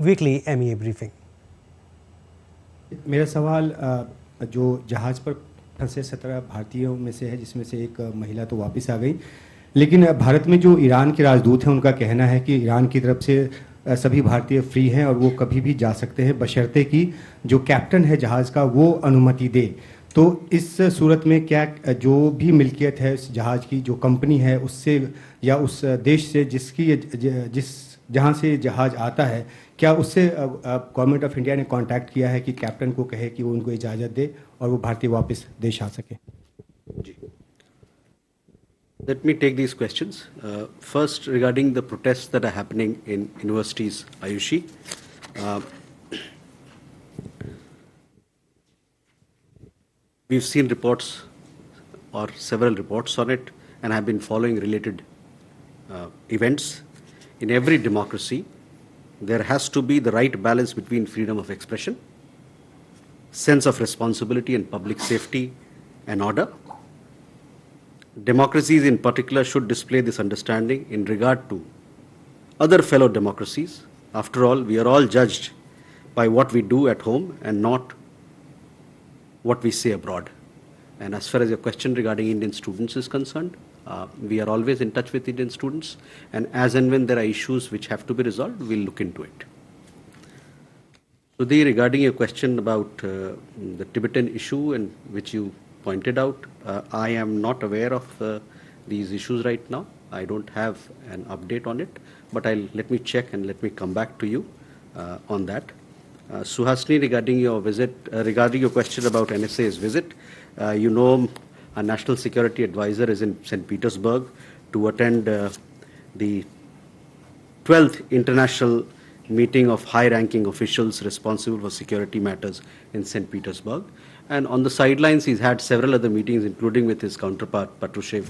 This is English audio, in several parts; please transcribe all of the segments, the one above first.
weekly MEA briefing. मेरा सवाल जो जहाज़ पर फंसे 17 भारतीयों में से है, जिसमें से एक महिला तो वापस आ गई, लेकिन भारत में जो ईरान के राजदूत हैं उनका कहना है कि ईरान की तरफ से सभी भारतीय फ्री हैं और वो कभी भी जा सकते हैं बशर्ते कि जो कैप्टन है जहाज़ का वो अनुमति दे। तो इस सूरत में क्या जो भी मिल्कियत है इस जहाज़ की, जो कंपनी है उससे या उस देश से जिस जहाँ से जहाज़ आता है, क्या उससे गवर्नमेंट ऑफ इंडिया ने कांटेक्ट किया है कि कैप्टन को कहे कि वो उनको इजाज़त दे और वो भारतीय वापस देश आ सके? जी, let me take these questions. First, regarding the protests that are happening in universities, Ayushi, we've seen reports or several reports on it and have been following related events. In every democracy, there has to be the right balance between freedom of expression, sense of responsibility and public safety and order. Democracies in particular should display this understanding in regard to other fellow democracies. After all, we are all judged by what we do at home and not what we say abroad. And as far as your question regarding Indian students is concerned, we are always in touch with Indian students, and as and when there are issues which have to be resolved, we'll look into it. Sudhi, regarding your question about the Tibetan issue and which you pointed out, I am not aware of these issues right now. I don't have an update on it, but let me check and let me come back to you on that. Suhasini, regarding your visit, regarding your question about NSA's visit, you know, our National Security Advisor is in St. Petersburg to attend the 12th International Meeting of high-ranking officials responsible for security matters in St. Petersburg. And on the sidelines, he's had several other meetings, including with his counterpart, Patrushev,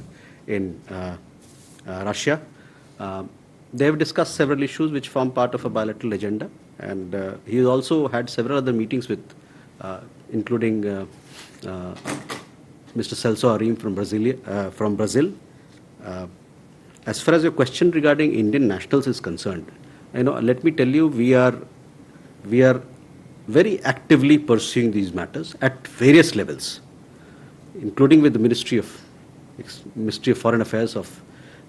in Russia. They have discussed several issues which form part of a bilateral agenda. And he also had several other meetings with, including Mr. Celso Arim from Brazil. As far as your question regarding Indian nationals is concerned, let me tell you, we are very actively pursuing these matters at various levels, including with the Ministry of Foreign Affairs of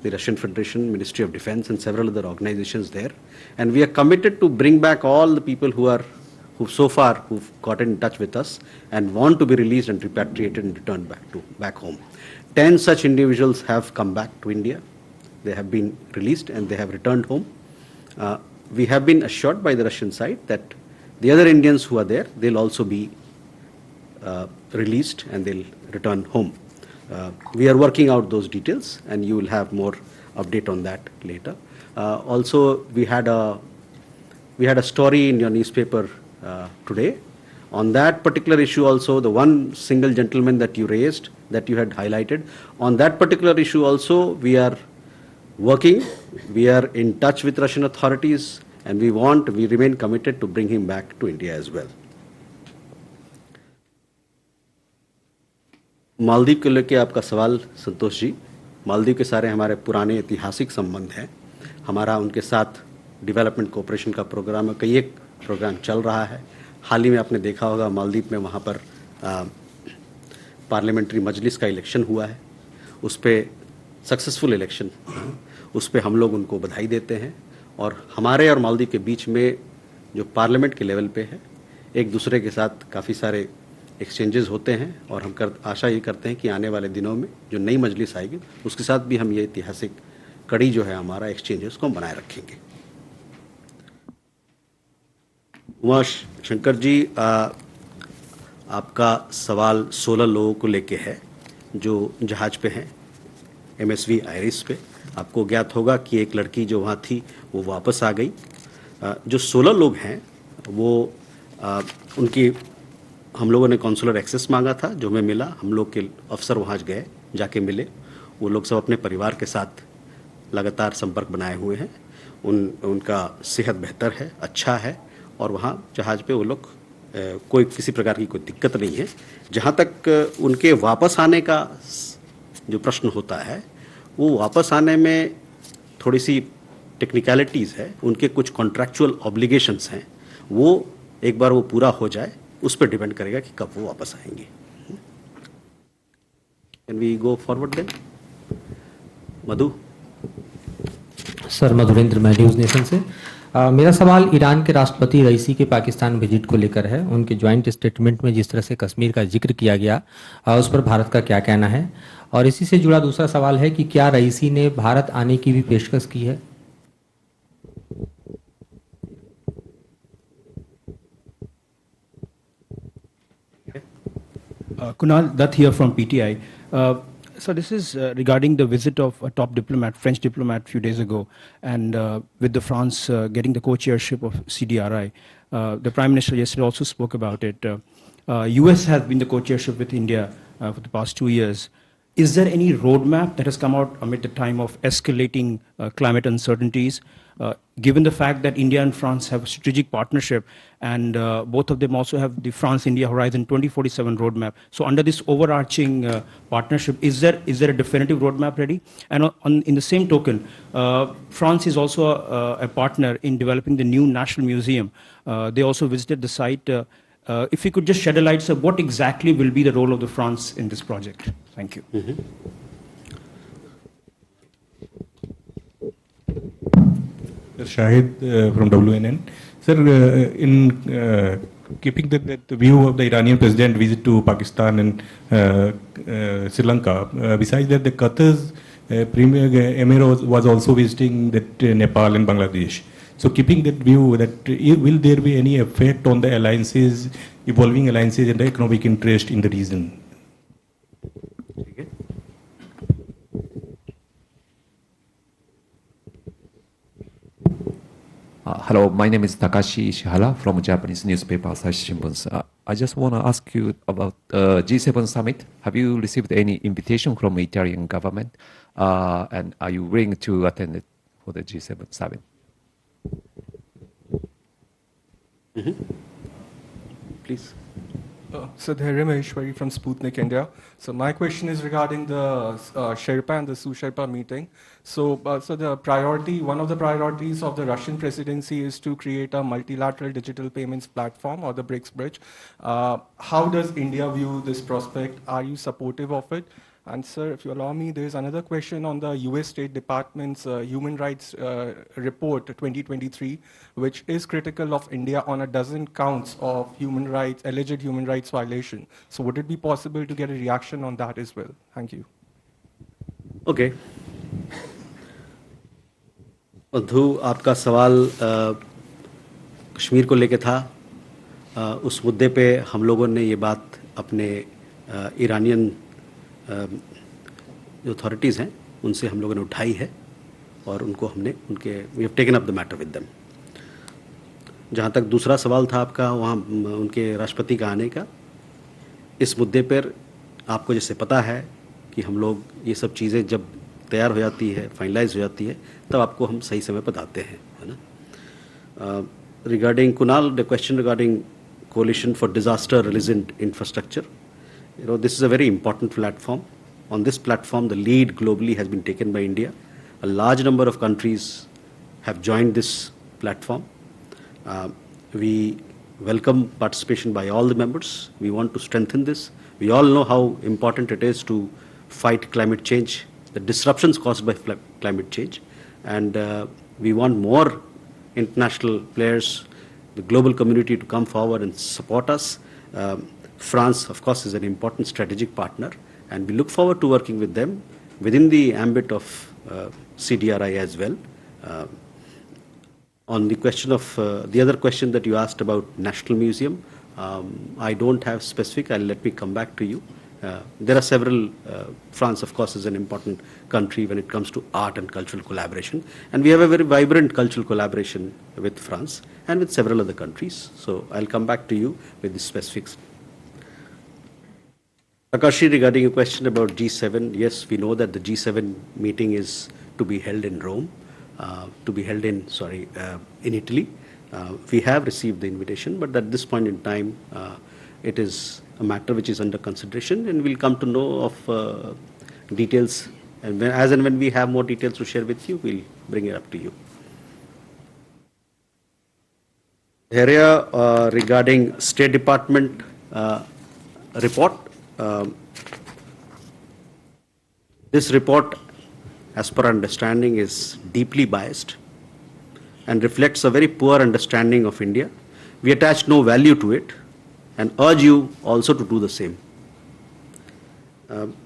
the Russian Federation, Ministry of Defense, and several other organizations there. And we are committed to bring back all the people who've gotten in touch with us and want to be released and repatriated and returned back home. 10 such individuals have come back to India. They have been released and they have returned home. We have been assured by the Russian side that the other Indians who are there, they'll also be released and they'll return home. We are working out those details, and you will have more update on that later. Also, we had a story in your newspaper today on that particular issue. Also, the one single gentleman that you raised, that you had highlighted, on that particular issue also, we are working. We are in touch with Russian authorities, and we remain committed to bring him back to India as well. Maldives को लेकर आपका सवाल, संतोष जी, मालदीव के सारे हमारे पुराने ऐतिहासिक संबंध हैं. हमारा उनके साथ डेवलपमेंट कोऑपरेशन का प्रोग्राम है, कई एक प्रोग्राम चल रहा है. हाल ही में आपने देखा होगा मालदीव में वहाँ पर पार्लियामेंट्री मजलिस का इलेक्शन हुआ है. उस पर सक्सेसफुल इलेक्शन, उस पर हम लोग उनको बधाई देते हैं. और हमारे और मालदीव के बीच में जो पार्लियामेंट के लेवल पे है, एक दूसरे के साथ काफ़ी सारे एक्सचेंजेस होते हैं, और हम आशा ये करते हैं कि आने वाले दिनों में जो नई मजलिस आएगी उसके साथ भी हम ये ऐतिहासिक कड़ी जो है हमारा एक्सचेंजेस को बनाए रखेंगे. उमा शंकर जी, आपका सवाल 16 लोगों को लेके है जो जहाज पे हैं, MSV आयरिस पे. आपको ज्ञात होगा कि एक लड़की जो वहाँ थी वो वापस आ गई. जो 16 लोग हैं वो उनकी हम लोगों ने कॉन्सुलर एक्सेस मांगा था, जो हमें मिला. हम लोग के अफसर वहाँ गए, जाके मिले. वो लोग सब अपने परिवार के साथ लगातार संपर्क बनाए हुए हैं. उनका सेहत बेहतर है, अच्छा है, और वहाँ जहाज़ पे वो लोग कोई किसी प्रकार की कोई दिक्कत नहीं है. जहाँ तक उनके वापस आने का जो प्रश्न होता है, वो वापस आने में थोड़ी सी टेक्निकलिटीज़ है, उनके कुछ कॉन्ट्रैक्चुअल ऑब्लिगेशंस हैं, वो एक बार वो पूरा हो जाए, उस पर डिपेंड करेगा कि कब वो वापस आएंगे. Can we go forward then? Madhu. Sir, Madhurendra, मैं न्यूज़ नेशन से. मेरा सवाल ईरान के राष्ट्रपति रईसी के पाकिस्तान विजिट को लेकर है. उनके ज्वाइंट स्टेटमेंट में जिस तरह से कश्मीर का जिक्र किया गया, उस पर भारत का क्या कहना है? और इसी से जुड़ा दूसरा सवाल है कि क्या रईसी ने भारत आने की भी पेशकश की है? Kunal Dutt here from PTI. So this is regarding the visit of a top diplomat, French diplomat, a few days ago, and with the France getting the co-chairship of CDRI. The Prime Minister yesterday also spoke about it. US has been the co-chairship with India for the past 2 years. Is there any roadmap that has come out amid the time of escalating climate uncertainties, given the fact that India and France have a strategic partnership, and both of them also have the France-India Horizon 2047 roadmap? So under this overarching partnership, is there a definitive roadmap ready? And in the same token, France is also a partner in developing the new National Museum. They also visited the site. If you could just shed a light, sir, what exactly will be the role of the France in this project? Thank you. Shahid from WNN. Sir, in keeping the view of the Iranian president visit to Pakistan and Sri Lanka, besides that, the Qatar's premier emir was also visiting that Nepal and Bangladesh. So keeping that view, that will there be any effect on the alliances, evolving alliances and the economic interest in the region? Hello, my name is Takashi Ishihara from Japanese newspaper Asahi Shimbun. I just want to ask you about G7 summit. Have you received any invitation from Italian government? And are you willing to attend it for the G7 summit? Please. So Dhairyam Maheshwari from Sputnik India. So my question is regarding the Sherpa and the Su-Sherpa meeting. So, the priority, one of the priorities of the Russian presidency is to create a multilateral digital payments platform, or the BRICS bridge. How does India view this prospect? Are you supportive of it? And sir, if you allow me, there's another question on the US State Department's Human Rights Report 2023, which is critical of India on a dozen counts of alleged human rights violation. So would it be possible to get a reaction on that as well? Thank you. Okay. मधु, आपका सवाल कश्मीर को लेके था. उस मुद्दे पे हम लोगों ने ये बात अपने ईरानियन जो अथॉरिटीज़ हैं उनसे हम लोगों ने उठाई है, और उनको हमने we have taken up the matter with them. जहाँ तक दूसरा सवाल था आपका, वहाँ उनके राष्ट्रपति का आने का, इस मुद्दे पर आपको जैसे पता है कि हम लोग ये सब चीज़ें जब तैयार हो जाती है, फाइनलाइज हो जाती है, तब आपको हम सही समय पर बताते हैं, है ना. Regarding Kunal, the question regarding coalition for disaster resilient infrastructure, this is a very important platform. On this platform, the lead globally has been taken by India. A large number of countries have joined this platform. We welcome participation by all the members. We want to strengthen this. We all know how important it is to fight climate change, the disruptions caused by climate change, and we want more international players, the global community, to come forward and support us. France, of course, is an important strategic partner, and we look forward to working with them within the ambit of CDRI as well. On the question of the other question that you asked about National Museum, I don't have specific. Let me come back to you. There are several. France, of course, is an important country when it comes to art and cultural collaboration, and we have a very vibrant cultural collaboration with France and with several other countries. So I'll come back to you with the specifics. Akashi, regarding a question about G7, yes, we know that the G7 meeting is to be held in Rome, in Italy. We have received the invitation, but at this point in time, it is a matter which is under consideration, and we'll come to know of details. And as and when we have more details to share with you, we'll bring it up to you. area regarding State Department report. This report, as per understanding, is deeply biased and reflects a very poor understanding of India. We attach no value to it and urge you also to do the same.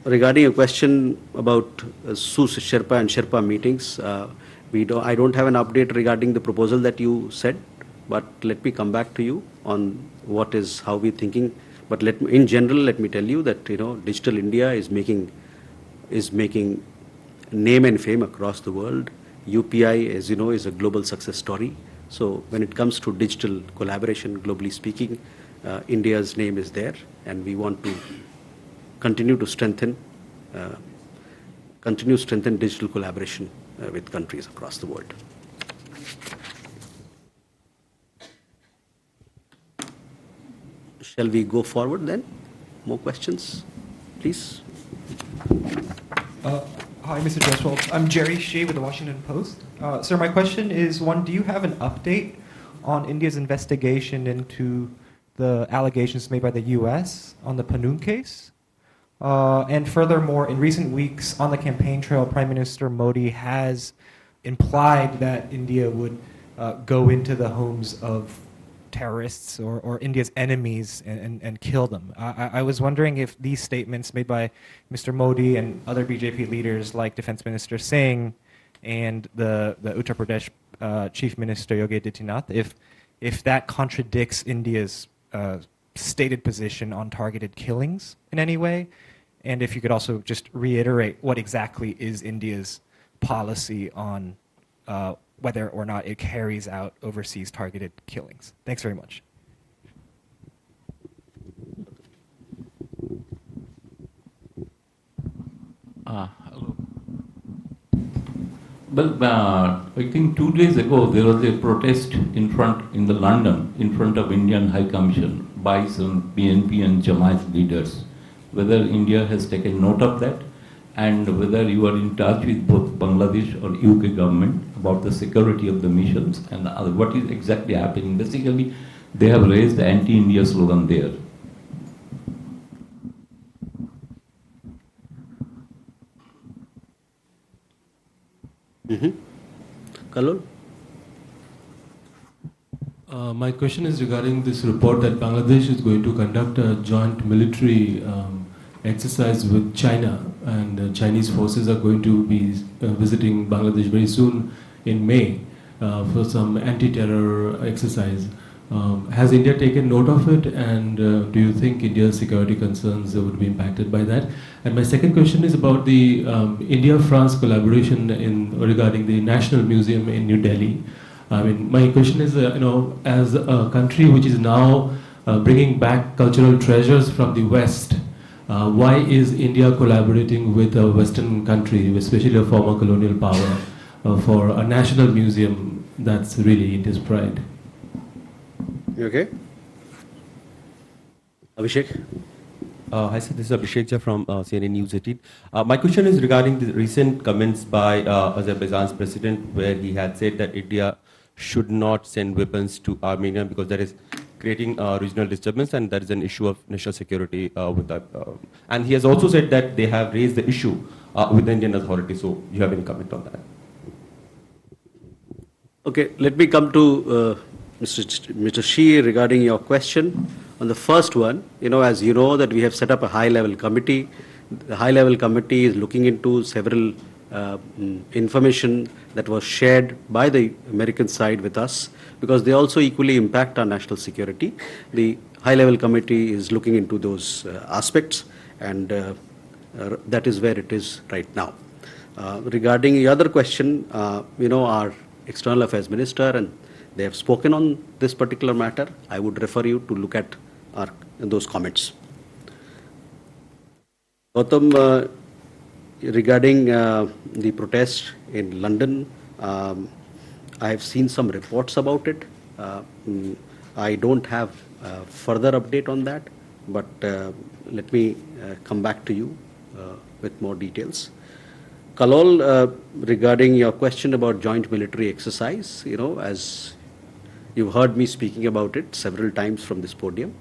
Regarding a question about Sherpa and Sherpa meetings, I don't have an update regarding the proposal that you said, but let me come back to you on how we're thinking. But in general, let me tell you that Digital India is making name and fame across the world. UPI, as you know, is a global success story. So when it comes to digital collaboration, globally speaking, India's name is there, and we want to continue to strengthen digital collaboration with countries across the world. Shall we go forward then? More questions, please. Hi, Mr. Jaiswal. I'm Jerry Shea with the Washington Post. Sir, my question is, one, do you have an update on India's investigation into the allegations made by the U.S. on the Panoon case? And furthermore, in recent weeks on the campaign trail, Prime Minister Modi has implied that India would go into the homes of terrorists or India's enemies and kill them. I was wondering if these statements made by Mr. Modi and other BJP leaders like Defense Minister Singh and the Uttar Pradesh Chief Minister Yogi Adityanath, if that contradicts India's stated position on targeted killings in any way, and if you could also just reiterate what exactly is India's policy on whether or not it carries out overseas targeted killings. Thanks very much. Hello. Well, I think 2 days ago there was a protest in London in front of Indian High Commission by some BNP and Jamaat leaders. Whether India has taken note of that, and whether you are in touch with both Bangladesh or UK government about the security of the missions and what is exactly happening. Basically, they have raised the anti-India slogan there. Kalol? My question is regarding this report that Bangladesh is going to conduct a joint military exercise with China, and Chinese forces are going to be visiting Bangladesh very soon in May for some anti-terror exercise. Has India taken note of it, and do you think India's security concerns would be impacted by that? And my second question is about the India-France collaboration regarding the National Museum in New Delhi. I mean, my question is, as a country which is now bringing back cultural treasures from the West, why is India collaborating with a Western country, especially a former colonial power, for a national museum that's really India's pride? You okay? Abhishek? Hi, sir. This is Abhishek Jha from CNN News 18. My question is regarding the recent comments by Azerbaijan's president, where he had said that India should not send weapons to Armenia because that is creating regional disturbance and that is an issue of national security with that. And he has also said that they have raised the issue with the Indian authorities. So, do you have any comment on that? Okay, let me come to Mr. Shea regarding your question. On the first one, as you know, that we have set up a high-level committee. The high-level committee is looking into several information that was shared by the American side with us, because they also equally impact our national security. The high-level committee is looking into those aspects, and that is where it is right now. Regarding the other question, our External Affairs Minister, and they have spoken on this particular matter. I would refer you to look at those comments. Gautam, regarding the protest in London, I have seen some reports about it. I don't have further update on that, but let me come back to you with more details. Kalol, regarding your question about joint military exercise, as You've heard me speaking about it several times from this podium.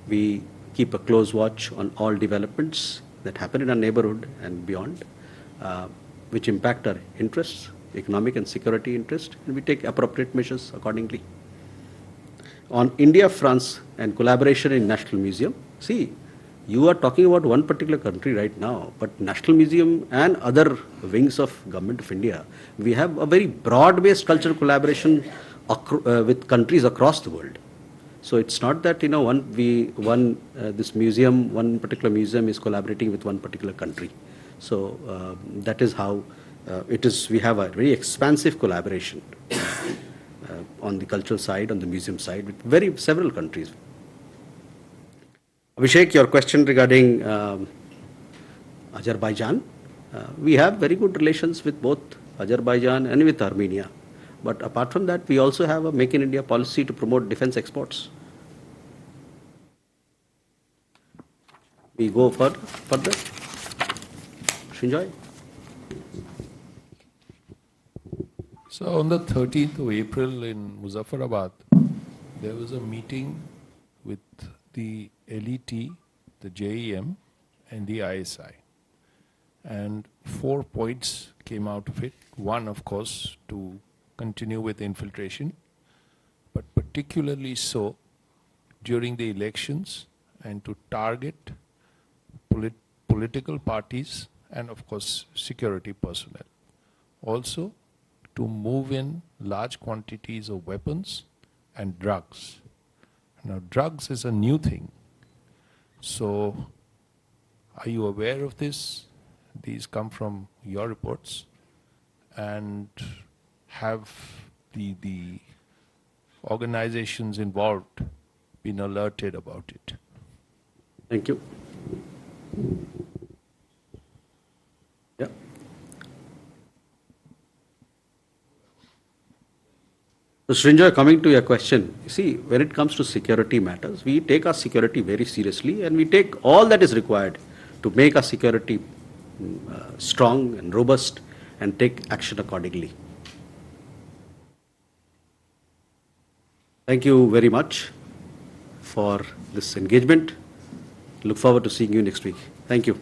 We keep a close watch on all developments that happen in our neighborhood and beyond, which impact our interests, economic and security interest, and we take appropriate measures accordingly. On India, France, and collaboration in National Museum, see, you are talking about one particular country right now, but National Museum and other wings of Government of India, we have a very broad-based cultural collaboration with countries across the world. So it's not that this museum, one particular museum is collaborating with one particular country. So that is how it is. We have a very expansive collaboration on the cultural side, on the museum side, with several countries. Abhishek, your question regarding Azerbaijan, we have very good relations with both Azerbaijan and with Armenia. But apart from that, we also have a Make in India policy to promote defense exports. We go further. Srinjoy. So on the 13th of April in Muzaffarabad, there was a meeting with the LET, the JEM, and the ISI. And 4 points came out of it. One, of course, to continue with infiltration, but particularly so during the elections and to target political parties and, of course, security personnel. Also, to move in large quantities of weapons and drugs. Now, drugs is a new thing. So, are you aware of this? These come from your reports. And have the organizations involved been alerted about it? Thank you. Yeah. So, Srinjoy, coming to your question, you see, when it comes to security matters, we take our security very seriously and we take all that is required to make our security strong and robust and take action accordingly. Thank you very much for this engagement. Look forward to seeing you next week. Thank you.